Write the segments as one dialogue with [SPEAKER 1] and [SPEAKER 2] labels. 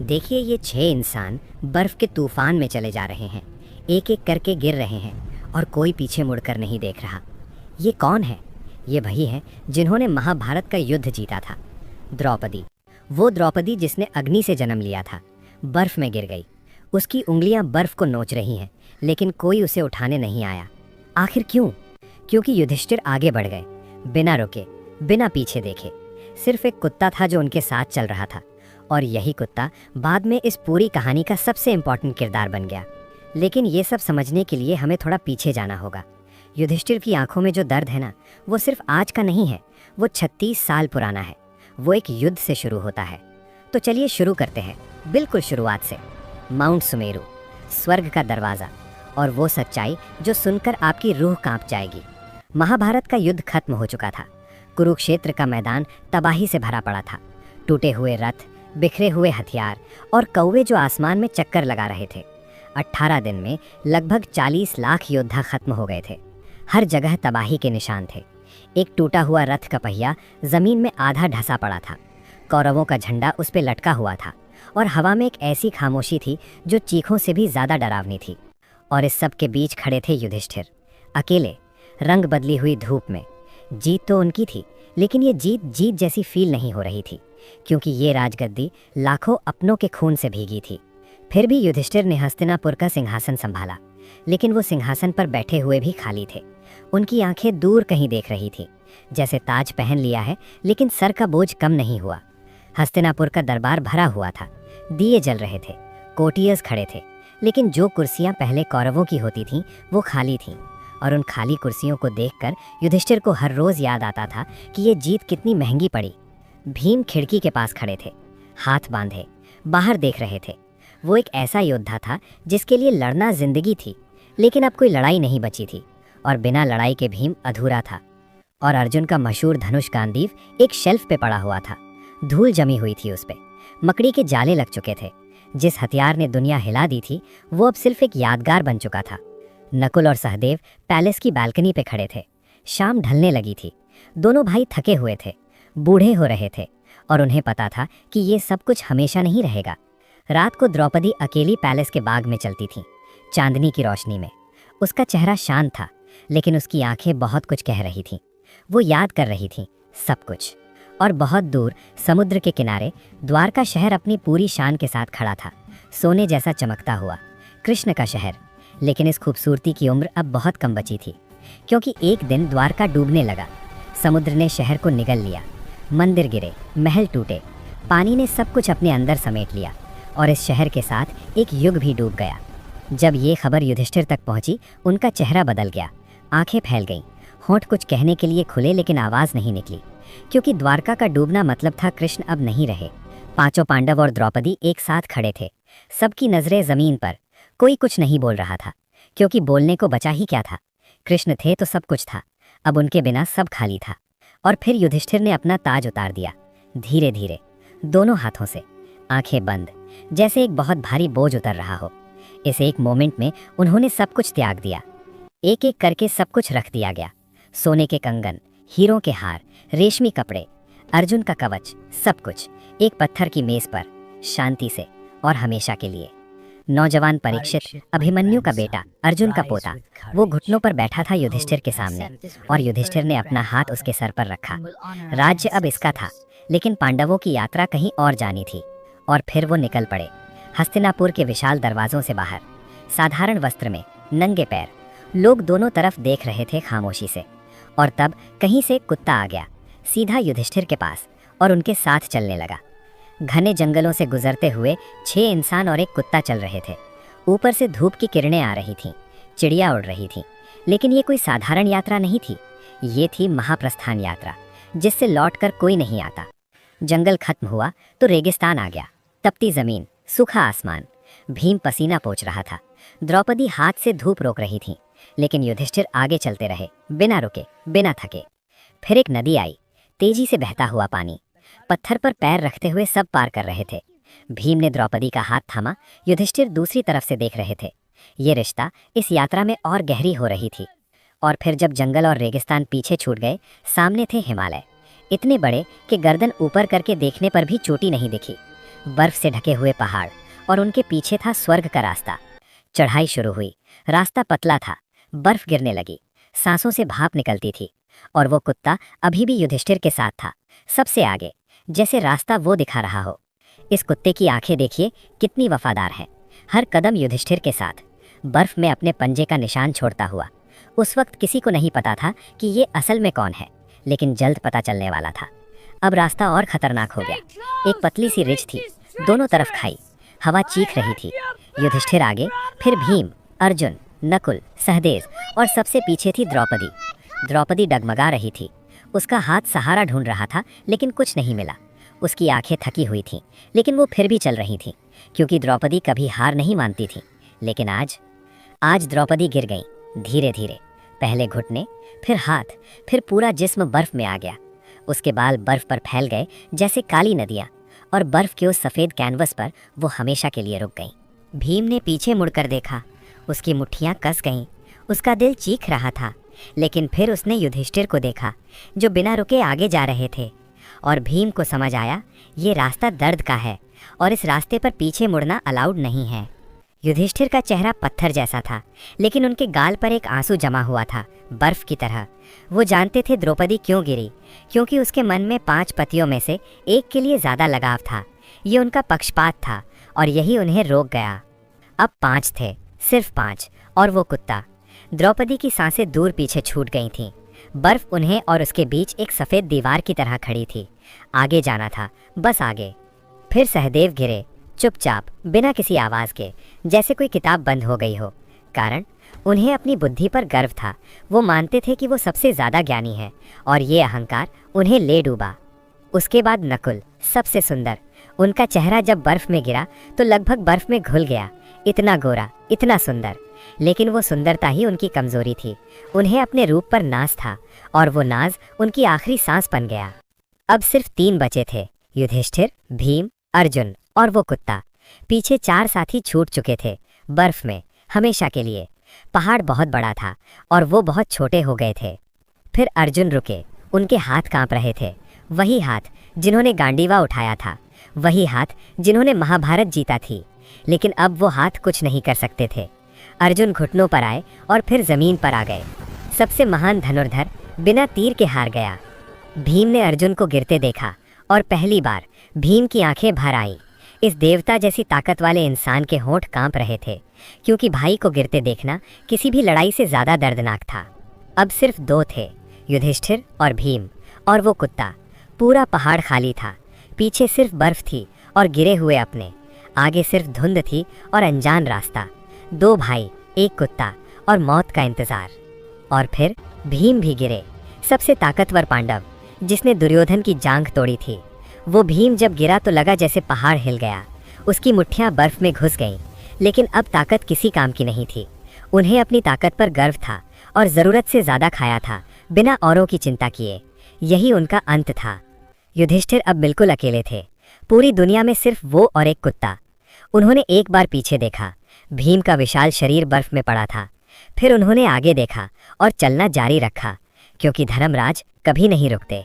[SPEAKER 1] देखिए ये 6 इंसान बर्फ के तूफान में चले जा रहे हैं। एक एक करके गिर रहे हैं और कोई पीछे मुड़कर नहीं देख रहा। ये कौन है? ये वही है जिन्होंने महाभारत का युद्ध जीता था। द्रौपदी, वो द्रौपदी जिसने अग्नि से जन्म लिया था, बर्फ में गिर गई। उसकी उंगलियां बर्फ को नोच रही हैं, लेकिन कोई उसे उठाने नहीं आया। आखिर क्यों? क्योंकि युधिष्ठिर आगे बढ़ गए, बिना रुके, बिना पीछे देखे। सिर्फ एक कुत्ता था जो उनके साथ चल रहा था, और यही कुत्ता बाद में इस पूरी कहानी का सबसे इम्पोर्टेंट किरदार बन गया। लेकिन ये सब समझने के लिए हमें थोड़ा पीछे जाना होगा। युधिष्ठिर की आंखों में जो दर्द है ना, वो सिर्फ आज का नहीं है, वो 36 साल पुराना है। वो एक युद्ध से शुरू होता है। तो चलिए शुरू करते हैं, बिल्कुल शुरुआत से। माउंट सुमेरु, स्वर्ग का दरवाज़ा, और वो सच्चाई जो सुनकर आपकी रूह कांप जाएगी। महाभारत का युद्ध खत्म हो चुका था। कुरुक्षेत्र का मैदान तबाही से भरा पड़ा था। टूटे हुए रथ, बिखरे हुए हथियार और कौवे जो आसमान में चक्कर लगा रहे थे। 18 दिन में लगभग 40 लाख योद्धा खत्म हो गए थे। हर जगह तबाही के निशान थे। एक टूटा हुआ रथ का पहिया जमीन में आधा ढसा पड़ा था। कौरवों का झंडा उस पर लटका हुआ था, और हवा में एक ऐसी खामोशी थी जो चीखों से भी ज्यादा डरावनी थी। और इस सब के बीच खड़े थे युधिष्ठिर, अकेले, रंग बदली हुई धूप में। जीत तो उनकी थी, लेकिन ये जीत जैसी फील नहीं हो रही थी, क्योंकि ये राजगद्दी लाखों अपनों के खून से भीगी थी। फिर भी युधिष्ठिर ने हस्तिनापुर का सिंहासन संभाला, लेकिन वो सिंहासन पर बैठे हुए भी खाली थे। उनकी आंखें दूर कहीं देख रही थी, जैसे ताज पहन लिया है लेकिन सर का बोझ कम नहीं हुआ। हस्तिनापुर का दरबार भरा हुआ था, दिए जल रहे थे, कोर्टियर्स खड़े थे, लेकिन जो कुर्सियां पहले कौरवों की होती थीं वो खाली थीं। और उन खाली कुर्सियों को देखकर युधिष्ठिर को हर रोज याद आता था कि ये जीत कितनी महंगी पड़ी। भीम खिड़की के पास खड़े थे, हाथ बांधे, बाहर देख रहे थे। वो एक ऐसा योद्धा था जिसके लिए लड़ना जिंदगी थी, लेकिन अब कोई लड़ाई नहीं बची थी, और बिना लड़ाई के भीम अधूरा था। और अर्जुन का मशहूर धनुष गांडीव एक शेल्फ पे पड़ा हुआ था। धूल जमी हुई थी उस पे, मकड़ी के जाले लग चुके थे। जिस हथियार ने दुनिया हिला दी थी वो अब सिर्फ एक यादगार बन चुका था। नकुल और सहदेव पैलेस की बालकनी पे खड़े थे। शाम ढलने लगी थी। दोनों भाई थके हुए थे, बूढ़े हो रहे थे, और उन्हें पता था कि ये सब कुछ हमेशा नहीं रहेगा। रात को द्रौपदी अकेली पैलेस के बाग में चलती थी, चांदनी की रोशनी में। उसका चेहरा शांत था, लेकिन उसकी आंखें बहुत कुछ कह रही थीं। वो याद कर रही थी सब कुछ। और बहुत दूर समुद्र के किनारे द्वारका शहर अपनी पूरी शान के साथ खड़ा था, सोने जैसा चमकता हुआ। कृष्ण का शहर। लेकिन इस खूबसूरती की उम्र अब बहुत कम बची थी, क्योंकि एक दिन द्वारका डूबने लगा। समुद्र ने शहर को निगल लिया। मंदिर गिरे, महल टूटे, पानी ने सब कुछ अपने अंदर समेट लिया, और इस शहर के साथ एक युग भी डूब गया। जब ये खबर युधिष्ठिर तक पहुंची, उनका चेहरा बदल गया, आंखें फैल गईं, होंठ कुछ कहने के लिए खुले, लेकिन आवाज़ नहीं निकली, क्योंकि द्वारका का डूबना मतलब था कृष्ण अब नहीं रहे। पांचों पांडव और द्रौपदी एक साथ खड़े थे, सबकी नजरें जमीन पर। कोई कुछ नहीं बोल रहा था, क्योंकि बोलने को बचा ही क्या था। कृष्ण थे तो सब कुछ था, अब उनके बिना सब खाली था। और फिर युधिष्ठिर ने अपना ताज उतार दिया, धीरे धीरे, दोनों हाथों से, आंखें बंद, जैसे एक बहुत भारी बोझ उतर रहा हो। इस एक मोमेंट में उन्होंने सब कुछ त्याग दिया। एक एक करके सब कुछ रख दिया गया। सोने के कंगन, हीरों के हार, रेशमी कपड़े, अर्जुन का कवच, सब कुछ एक पत्थर की मेज पर, शांति से और हमेशा के लिए। नौजवान परीक्षित, अभिमन्यु का बेटा, अर्जुन का पोता, वो घुटनों पर बैठा था युधिष्ठिर के सामने, और युधिष्ठिर ने अपना हाथ उसके सर पर रखा। राज्य अब इसका था, लेकिन पांडवों की यात्रा कहीं और जानी थी। और फिर वो निकल पड़े, हस्तिनापुर के विशाल दरवाजों से बाहर, साधारण वस्त्र में, नंगे पैर। लोग दोनों तरफ देख रहे थे खामोशी से। और तब कहीं से एक कुत्ता आ गया, सीधा युधिष्ठिर के पास, और उनके साथ चलने लगा। घने जंगलों से गुजरते हुए 6 इंसान और एक कुत्ता चल रहे थे। ऊपर से धूप की किरणें आ रही थीं, चिड़िया उड़ रही थीं। लेकिन ये कोई साधारण यात्रा नहीं थी, ये थी महाप्रस्थान यात्रा, जिससे लौटकर कोई नहीं आता। जंगल खत्म हुआ तो रेगिस्तान आ गया, तपती जमीन, सूखा आसमान। भीम पसीना पोंछ रहा था, द्रौपदी हाथ से धूप रोक रही थी, लेकिन युधिष्ठिर आगे चलते रहे, बिना रुके, बिना थके। फिर एक नदी आई, तेजी से बहता हुआ पानी। पत्थर पर पैर रखते हुए सब पार कर रहे थे। भीम ने द्रौपदी का हाथ थामा, युधिष्ठिर दूसरी तरफ से देख रहे थे। ये रिश्ता इस यात्रा में और गहरी हो रही थी। और फिर जब जंगल और रेगिस्तान पीछे छूट गए, सामने थे हिमालय, इतने बड़े कि गर्दन ऊपर करके देखने पर भी चोटी नहीं दिखी। बर्फ से ढके हुए पहाड़ और उनके पीछे था स्वर्ग का रास्ता। चढ़ाई शुरू हुई। रास्ता पतला था, बर्फ गिरने लगी, सांसों से भाप निकलती थी और वो कुत्ता अभी भी युधिष्ठिर के साथ था, सबसे आगे, जैसे रास्ता वो दिखा रहा हो। इस कुत्ते की आंखें देखिए कितनी वफादार हैं, हर कदम युधिष्ठिर के साथ, बर्फ में अपने पंजे का निशान छोड़ता हुआ। उस वक्त किसी को नहीं पता था कि ये असल में कौन है, लेकिन जल्द पता चलने वाला था। अब रास्ता और खतरनाक हो गया। एक पतली सी रिज थी, दोनों तरफ खाई, हवा चीख रही थी। युधिष्ठिर आगे, फिर भीम, अर्जुन, नकुल, सहदेव और सबसे पीछे थी द्रौपदी। द्रौपदी डगमगा रही थी, उसका हाथ सहारा ढूंढ रहा था लेकिन कुछ नहीं मिला। उसकी आंखें थकी हुई थीं, लेकिन वो फिर भी चल रही थीं, क्योंकि द्रौपदी कभी हार नहीं मानती थी। लेकिन आज द्रौपदी गिर गई, धीरे धीरे, पहले घुटने, फिर हाथ, फिर पूरा जिस्म बर्फ में आ गया। उसके बाल बर्फ पर फैल गए जैसे काली नदियाँ, और बर्फ के उस सफ़ेद कैनवस पर वो हमेशा के लिए रुक गईं। भीम ने पीछे मुड़कर देखा, उसकी मुट्ठियाँ कस गईं, उसका दिल चीख रहा था। लेकिन फिर उसने युधिष्ठिर को देखा, जो बिना रुके आगे जा रहे थे, और भीम को समझ आया ये रास्ता दर्द का है और इस रास्ते पर पीछे मुड़ना अलाउड नहीं है। युधिष्ठिर का चेहरा पत्थर जैसा था, लेकिन उनके गाल पर एक आंसू जमा हुआ था, बर्फ की तरह। वो जानते थे द्रौपदी क्यों गिरी, क्योंकि उसके मन में 5 पतियों में से एक के लिए ज़्यादा लगाव था। ये उनका पक्षपात था और यही उन्हें रोक गया। अब 5 थे, सिर्फ 5, और वो कुत्ता। द्रौपदी की सांसें दूर पीछे छूट गई थीं। बर्फ उन्हें और उसके बीच एक सफ़ेद दीवार की तरह खड़ी थी। आगे जाना था, बस आगे। फिर सहदेव गिरे, चुपचाप, बिना किसी आवाज़ के, जैसे कोई किताब बंद हो गई हो। कारण उन्हें अपनी बुद्धि पर गर्व था। वो मानते थे कि वो सबसे ज़्यादा ज्ञानी है, और ये अहंकार उन्हें ले डूबा। उसके बाद नकुल, सबसे सुंदर। उनका चेहरा जब बर्फ में गिरा तो लगभग बर्फ में घुल गया। इतना गोरा, इतना सुंदर, लेकिन वो सुंदरता ही उनकी कमज़ोरी थी। उन्हें अपने रूप पर नाज था, और वो नाज उनकी आखिरी सांस बन गया। अब सिर्फ 3 बचे थे, युधिष्ठिर, भीम, अर्जुन और वो कुत्ता। पीछे 4 साथी छूट चुके थे, बर्फ में, हमेशा के लिए। पहाड़ बहुत बड़ा था और वो बहुत छोटे हो गए थे। फिर अर्जुन रुके, उनके हाथ कांप रहे थे, वही हाथ जिन्होंने गांडीवा उठाया था, वही हाथ जिन्होंने महाभारत जीता थी। लेकिन अब वो हाथ कुछ नहीं कर सकते थे। अर्जुन घुटनों पर आए और फिर जमीन पर आ गए। सबसे महान धनुर्धर बिना तीर के हार गया। भीम ने अर्जुन को गिरते देखा और पहली बार भीम की आंखें भर आईं। इस देवता जैसी ताकत वाले इंसान के होंठ कांप रहे थे, क्योंकि भाई को गिरते देखना किसी भी लड़ाई से ज़्यादा दर्दनाक था। अब सिर्फ 2 थे, युधिष्ठिर और भीम, और वो कुत्ता। पूरा पहाड़ खाली था, पीछे सिर्फ बर्फ थी और गिरे हुए अपने, आगे सिर्फ धुंध थी और अनजान रास्ता। 2 भाई, एक कुत्ता और मौत का इंतजार। और फिर भीम भी गिरे, सबसे ताकतवर पांडव, जिसने दुर्योधन की जांघ तोड़ी थी। वो भीम जब गिरा तो लगा जैसे पहाड़ हिल गया। उसकी मुट्ठियां बर्फ में घुस गईं, लेकिन अब ताकत किसी काम की नहीं थी। उन्हें अपनी ताकत पर गर्व था और ज़रूरत से ज़्यादा खाया था, बिना औरों की चिंता किए। यही उनका अंत था। युधिष्ठिर अब बिल्कुल अकेले थे, पूरी दुनिया में सिर्फ वो और एक कुत्ता। उन्होंने एक बार पीछे देखा, भीम का विशाल शरीर बर्फ में पड़ा था। फिर उन्होंने आगे देखा और चलना जारी रखा, क्योंकि धर्मराज कभी नहीं रुकते।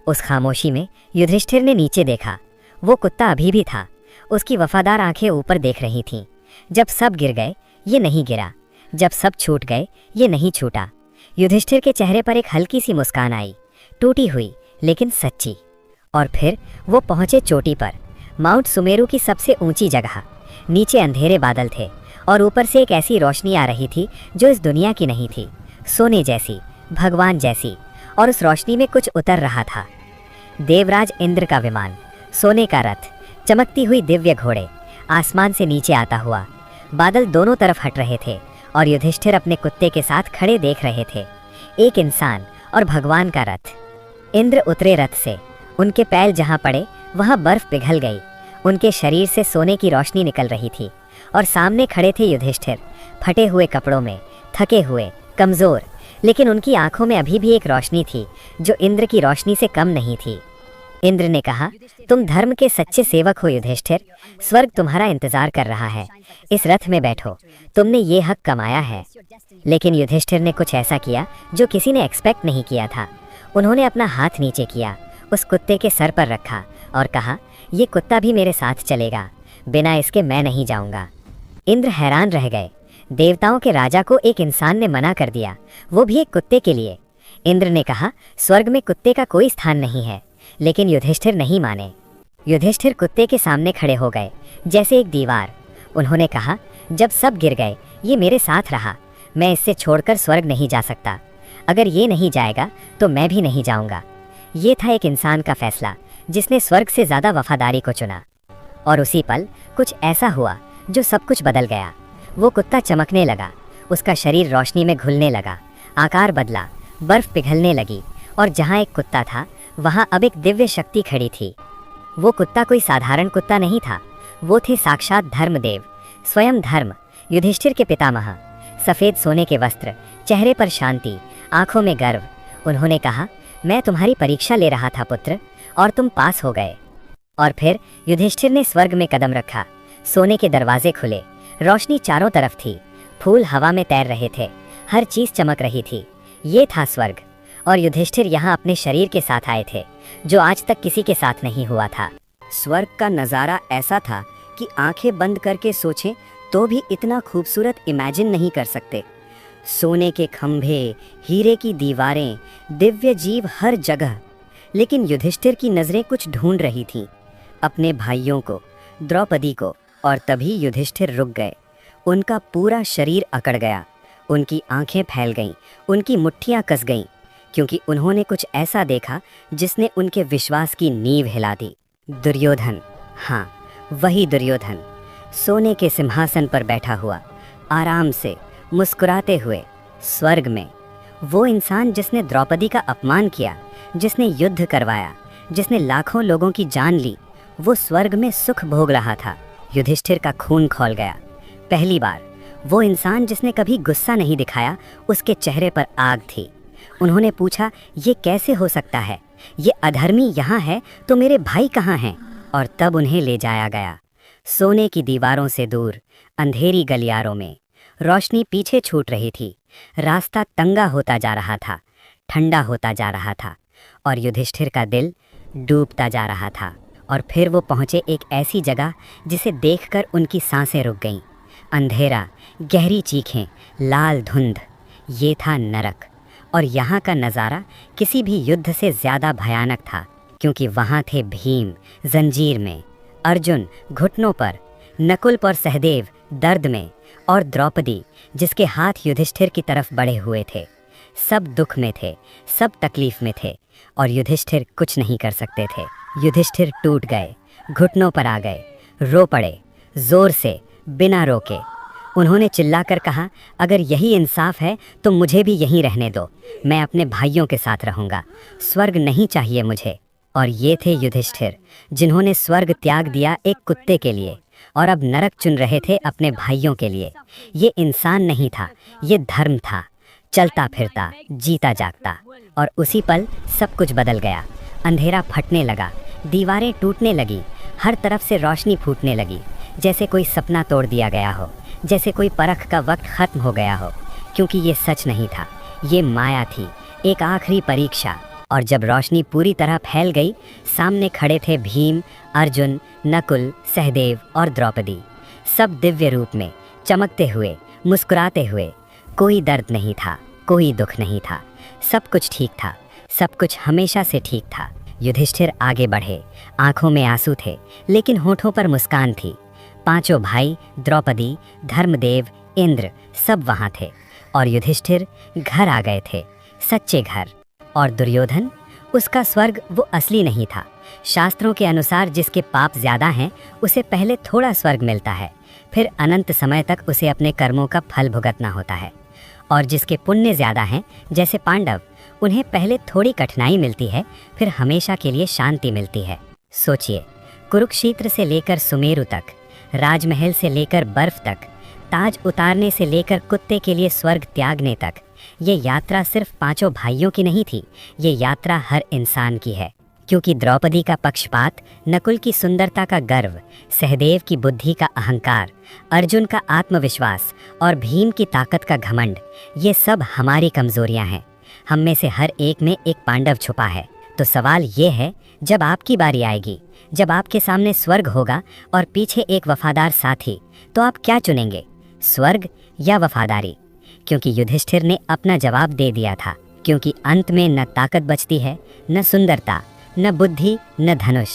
[SPEAKER 1] उस खामोशी में युधिष्ठिर ने नीचे देखा। वो कुत्ता अभी भी था, उसकी वफादार आंखें ऊपर देख रही थीं। जब सब गिर गए, ये नहीं गिरा। जब सब छूट गए, ये नहीं छूटा। युधिष्ठिर के चेहरे पर एक हल्की सी मुस्कान आई, टूटी हुई लेकिन सच्ची। और फिर वो पहुंचे चोटी पर, माउंट सुमेरु की सबसे ऊंची जगह। नीचे अंधेरे बादल थे और ऊपर से एक ऐसी रोशनी आ रही थी जो इस दुनिया की नहीं थी, सोने जैसी, भगवान जैसी। और उस रोशनी में कुछ उतर रहा था। देवराज इंद्र का विमान, सोने का रथ, चमकती हुई दिव्य घोड़े, आसमान से नीचे आता हुआ। बादल दोनों तरफ हट रहे थे और युधिष्ठिर अपने कुत्ते के साथ खड़े देख रहे थे। एक इंसान और भगवान का रथ। इंद्र उतरे रथ से, उनके पैर जहाँ पड़े वहाँ बर्फ पिघल गई। उनके शरीर से सोने की रोशनी निकल रही थी और सामने खड़े थे युधिष्ठिर, फटे हुए कपड़ों में, थके हुए, कमज़ोर, लेकिन उनकी आंखों में अभी भी एक रोशनी थी जो इंद्र की रोशनी से कम नहीं थी। इंद्र ने कहा, तुम धर्म के सच्चे सेवक हो युधिष्ठिर, स्वर्ग तुम्हारा इंतजार कर रहा है। इस रथ में बैठो, तुमने ये हक कमाया है। लेकिन युधिष्ठिर ने कुछ ऐसा किया जो किसी ने एक्सपेक्ट नहीं किया था। उन्होंने अपना हाथ नीचे किया, उस कुत्ते के सर पर रखा और कहा, ये कुत्ता भी मेरे साथ चलेगा, बिना इसके मैं नहीं जाऊंगा। इंद्र हैरान रह गए। देवताओं के राजा को एक इंसान ने मना कर दिया, वो भी एक कुत्ते के लिए। इंद्र ने कहा, स्वर्ग में कुत्ते का कोई स्थान नहीं है। लेकिन युधिष्ठिर नहीं माने। युधिष्ठिर कुत्ते के सामने खड़े हो गए, जैसे एक दीवार। उन्होंने कहा, जब सब गिर गए, ये मेरे साथ रहा, मैं इससे छोड़कर स्वर्ग नहीं जा सकता। अगर ये नहीं जाएगा तो मैं भी नहीं जाऊंगा। ये था एक इंसान का फैसला, जिसने स्वर्ग से ज़्यादा वफादारी को चुना। और उसी पल कुछ ऐसा हुआ जो सब कुछ बदल गया। वो कुत्ता चमकने लगा, उसका शरीर रोशनी में घुलने लगा, आकार बदला, बर्फ पिघलने लगी, और जहाँ एक कुत्ता था वहाँ अब एक दिव्य शक्ति खड़ी थी। वो कुत्ता कोई साधारण कुत्ता नहीं था, वो थे साक्षात धर्मदेव, स्वयं धर्म, युधिष्ठिर के पितामह। सफ़ेद सोने के वस्त्र, चेहरे पर शांति, आंखों में गर्व। उन्होंने कहा, मैं तुम्हारी परीक्षा ले रहा था पुत्र, और तुम पास हो गए। और फिर युधिष्ठिर ने स्वर्ग में कदम रखा। सोने के दरवाजे खुले, रोशनी चारों तरफ थी, फूल हवा में तैर रहे थे, हर चीज़ चमक रही थी। ये था स्वर्ग। और युधिष्ठिर यहाँ अपने शरीर के साथ आए थे, जो आज तक किसी के साथ नहीं हुआ था। स्वर्ग का नज़ारा ऐसा था कि आंखें बंद करके सोचें तो भी इतना खूबसूरत इमेजिन नहीं कर सकते। सोने के खंभे, हीरे की दीवारें, दिव्य जीव हर जगह। लेकिन युधिष्ठिर की नज़रें कुछ ढूंढ रही थीं, अपने भाइयों को, द्रौपदी को। और तभी युधिष्ठिर रुक गए। उनका पूरा शरीर अकड़ गया, उनकी आंखें फैल गईं, उनकी मुट्ठियां कस गईं, क्योंकि उन्होंने कुछ ऐसा देखा जिसने उनके विश्वास की नींव हिला दी। दुर्योधन, हाँ वही दुर्योधन, सोने के सिंहासन पर बैठा हुआ, आराम से मुस्कुराते हुए, स्वर्ग में। वो इंसान जिसने द्रौपदी का अपमान किया, जिसने युद्ध करवाया, जिसने लाखों लोगों की जान ली, वो स्वर्ग में सुख भोग रहा था। युधिष्ठिर का खून खौल गया। पहली बार वो इंसान जिसने कभी गुस्सा नहीं दिखाया, उसके चेहरे पर आग थी। उन्होंने पूछा, ये कैसे हो सकता है? ये अधर्मी यहाँ है तो मेरे भाई कहाँ हैं? और तब उन्हें ले जाया गया, सोने की दीवारों से दूर, अंधेरी गलियारों में। रोशनी पीछे छूट रही थी, रास्ता तंगा होता जा रहा था, ठंडा होता जा रहा था, और युधिष्ठिर का दिल डूबता जा रहा था। और फिर वो पहुँचे एक ऐसी जगह जिसे देखकर उनकी सांसें रुक गईं। अंधेरा, गहरी चीखें, लाल धुंध। ये था नरक। और यहाँ का नज़ारा किसी भी युद्ध से ज़्यादा भयानक था, क्योंकि वहाँ थे भीम जंजीर में, अर्जुन घुटनों पर, नकुल और सहदेव दर्द में, और द्रौपदी जिसके हाथ युधिष्ठिर की तरफ बढ़े हुए थे। सब दुख में थे, सब तकलीफ में थे, और युधिष्ठिर कुछ नहीं कर सकते थे। युधिष्ठिर टूट गए, घुटनों पर आ गए, रो पड़े, जोर से, बिना रोके। उन्होंने चिल्लाकर कहा, अगर यही इंसाफ है तो मुझे भी यहीं रहने दो, मैं अपने भाइयों के साथ रहूँगा, स्वर्ग नहीं चाहिए मुझे। और ये थे युधिष्ठिर, जिन्होंने स्वर्ग त्याग दिया एक कुत्ते के लिए, और अब नरक चुन रहे थे अपने भाइयों के लिए। ये इंसान नहीं था, ये धर्म था, चलता फिरता, जीता जागता। और उसी पल सब कुछ बदल गया। अंधेरा फटने लगा, दीवारें टूटने लगी, हर तरफ से रोशनी फूटने लगी, जैसे कोई सपना तोड़ दिया गया हो, जैसे कोई परख का वक्त खत्म हो गया हो। क्योंकि ये सच नहीं था, ये माया थी, एक आखिरी परीक्षा। और जब रोशनी पूरी तरह फैल गई, सामने खड़े थे भीम, अर्जुन, नकुल, सहदेव और द्रौपदी, सब दिव्य रूप में, चमकते हुए, मुस्कुराते हुए। कोई दर्द नहीं था, कोई दुख नहीं था, सब कुछ ठीक था, सब कुछ हमेशा से ठीक था। युधिष्ठिर आगे बढ़े, आंखों में आंसू थे, लेकिन होठों पर मुस्कान थी। पांचों भाई, द्रौपदी, धर्मदेव, इंद्र, सब वहाँ थे। और युधिष्ठिर घर आ गए थे, सच्चे घर। और दुर्योधन, उसका स्वर्ग वो असली नहीं था। शास्त्रों के अनुसार जिसके पाप ज़्यादा हैं, उसे पहले थोड़ा स्वर्ग मिलता है, फिर अनंत समय तक उसे अपने कर्मों का फल भुगतना होता है। और जिसके पुण्य ज़्यादा हैं, जैसे पांडव, उन्हें पहले थोड़ी कठिनाई मिलती है, फिर हमेशा के लिए शांति मिलती है। सोचिए, कुरुक्षेत्र से लेकर सुमेरु तक, राजमहल से लेकर बर्फ तक, ताज उतारने से लेकर कुत्ते के लिए स्वर्ग त्यागने तक, ये यात्रा सिर्फ पांचों भाइयों की नहीं थी, ये यात्रा हर इंसान की है। क्योंकि द्रौपदी का पक्षपात, नकुल की सुंदरता का गर्व, सहदेव की बुद्धि का अहंकार, अर्जुन का आत्मविश्वास और भीम की ताकत का घमंड, ये सब हमारी कमजोरियां हैं। हम में से हर एक में एक पांडव छुपा है, तो सवाल ये है, जब आपकी बारी आएगी, जब आपके सामने स्वर्ग होगा और पीछे एक वफादार साथी, तो आप क्या चुनेंगे, स्वर्ग या वफादारी? क्योंकि युधिष्ठिर ने अपना जवाब दे दिया था। क्योंकि अंत में न ताकत बचती है, न सुंदरता, न बुद्धि, न धनुष।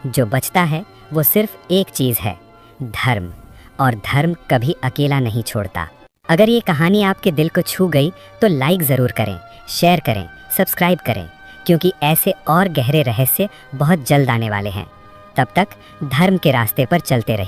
[SPEAKER 1] जो बचता है वो सिर्फ एक चीज़ है, धर्म। और धर्म कभी अकेला नहीं छोड़ता। अगर ये कहानी आपके दिल को छू गई तो लाइक ज़रूर करें, शेयर करें, सब्सक्राइब करें, क्योंकि ऐसे और गहरे रहस्य बहुत जल्द आने वाले हैं। तब तक धर्म के रास्ते पर चलते रहिए।